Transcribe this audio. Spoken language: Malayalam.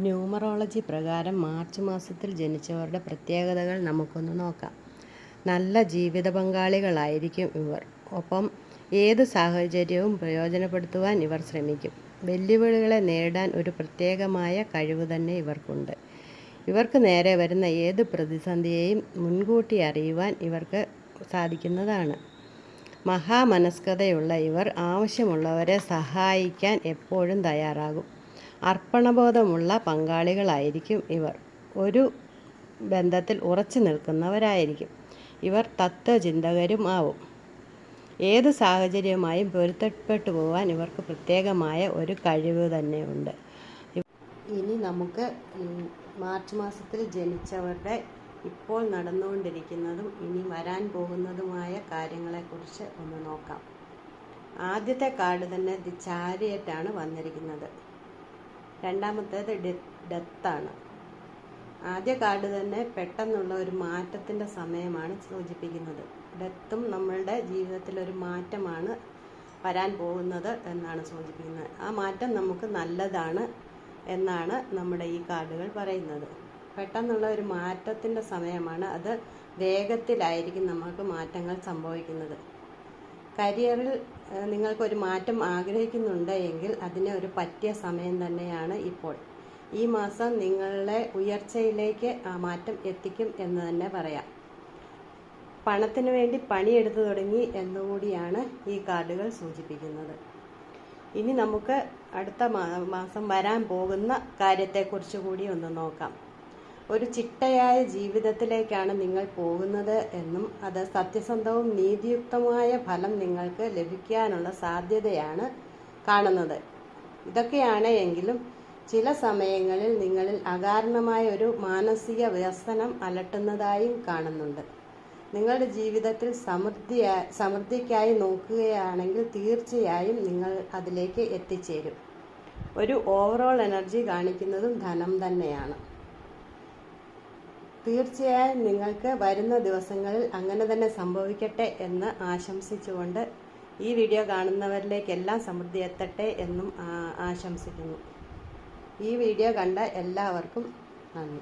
ന്യൂമറോളജി പ്രകാരം മാർച്ച് മാസത്തിൽ ജനിച്ചവരുടെ പ്രത്യേകതകൾ നമുക്കൊന്ന് നോക്കാം. നല്ല ജീവിത പങ്കാളികളായിരിക്കും ഇവർ. ഒപ്പം ഏത് സാഹചര്യവും പ്രയോജനപ്പെടുത്തുവാൻ ഇവർ ശ്രമിക്കും. വെല്ലുവിളികളെ നേരിടാൻ ഒരു പ്രത്യേകമായ കഴിവ് തന്നെ ഇവർക്കുണ്ട്. ഇവർക്ക് നേരെ വരുന്ന ഏത് പ്രതിസന്ധിയെയും മുൻകൂട്ടി അറിയുവാൻ ഇവർക്ക് സാധിക്കുന്നതാണ്. മഹാമനസ്കതയുള്ള ഇവർ ആവശ്യമുള്ളവരെ സഹായിക്കാൻ എപ്പോഴും തയ്യാറാകും. അർപ്പണബോധമുള്ള പങ്കാളികളായിരിക്കും ഇവർ. ഒരു ബന്ധത്തിൽ ഉറച്ചു നിൽക്കുന്നവരായിരിക്കും. ഇവർ തത്വചിന്തകരും ആവും. ഏത് സാഹചര്യവുമായും പൊരുത്തപ്പെട്ടു പോകാൻ ഇവർക്ക് പ്രത്യേകമായ ഒരു കഴിവ് തന്നെയുണ്ട്. ഇനി നമുക്ക് മാർച്ച് മാസത്തിൽ ജനിച്ചവരുടെ ഇപ്പോൾ നടന്നുകൊണ്ടിരിക്കുന്നതും ഇനി വരാൻ പോകുന്നതുമായ കാര്യങ്ങളെക്കുറിച്ച് ഒന്ന് നോക്കാം. ആദ്യത്തെ കാർഡ് തന്നെ ദി ചാരിയറ്റാണ് വന്നിരിക്കുന്നത്. രണ്ടാമത്തേത് ഡെത്താണ്. ആദ്യ കാർഡ് തന്നെ പെട്ടെന്നുള്ള ഒരു മാറ്റത്തിൻ്റെ സമയമാണ് സൂചിപ്പിക്കുന്നത്. ഡെത്തും നമ്മളുടെ ജീവിതത്തിൽ ഒരു മാറ്റമാണ് വരാൻ പോകുന്നത് എന്നാണ് സൂചിപ്പിക്കുന്നത്. ആ മാറ്റം നമുക്ക് നല്ലതാണ് എന്നാണ് നമ്മുടെ ഈ കാർഡുകൾ പറയുന്നത്. പെട്ടെന്നുള്ള ഒരു മാറ്റത്തിൻ്റെ സമയമാണ്. അത് വേഗത്തിലായിരിക്കും നമുക്ക് മാറ്റങ്ങൾ സംഭവിക്കുന്നത്. കരിയറിൽ നിങ്ങൾക്കൊരു മാറ്റം ആഗ്രഹിക്കുന്നുണ്ട് എങ്കിൽ അതിന് ഒരു പറ്റിയ സമയം തന്നെയാണ് ഇപ്പോൾ. ഈ മാസം നിങ്ങളെ ഉയർച്ചയിലേക്ക് ആ മാറ്റം എത്തിക്കും എന്ന് തന്നെ പറയാം. പണത്തിന് വേണ്ടി പണിയെടുത്തു തുടങ്ങി എന്നുകൂടിയാണ് ഈ കാർഡുകൾ സൂചിപ്പിക്കുന്നത്. ഇനി നമുക്ക് അടുത്ത മാസം വരാൻ പോകുന്ന കാര്യത്തെക്കുറിച്ച് കൂടി ഒന്ന് നോക്കാം. ഒരു ചിട്ടയായ ജീവിതത്തിലേക്കാണ് നിങ്ങൾ പോകുന്നത് എന്നും അത് സത്യസന്ധവും നീതിയുക്തമായ ഫലം നിങ്ങൾക്ക് ലഭിക്കാനുള്ള സാധ്യതയാണ് കാണുന്നത്. ഇതൊക്കെയാണ് എങ്കിലും ചില സമയങ്ങളിൽ നിങ്ങളിൽ അകാരണമായ ഒരു മാനസിക വ്യസനം അലട്ടുന്നതായും കാണുന്നുണ്ട്. നിങ്ങളുടെ ജീവിതത്തിൽ സമൃദ്ധിക്കായി നോക്കുകയാണെങ്കിൽ തീർച്ചയായും നിങ്ങൾ അതിലേക്ക് എത്തിച്ചേരും. ഒരു ഓവറോൾ എനർജി കാണിക്കുന്നതും ധനം തന്നെയാണ്. തീർച്ചയായും നിങ്ങൾക്ക് വരുന്ന ദിവസങ്ങളിൽ അങ്ങനെ തന്നെ സംഭവിക്കട്ടെ എന്ന് ആശംസിച്ചുകൊണ്ട് ഈ വീഡിയോ കാണുന്നവരിലേക്കെല്ലാം സമൃദ്ധി എത്തട്ടെ എന്നും ആശംസിക്കുന്നു. ഈ വീഡിയോ കണ്ട എല്ലാവർക്കും നന്ദി.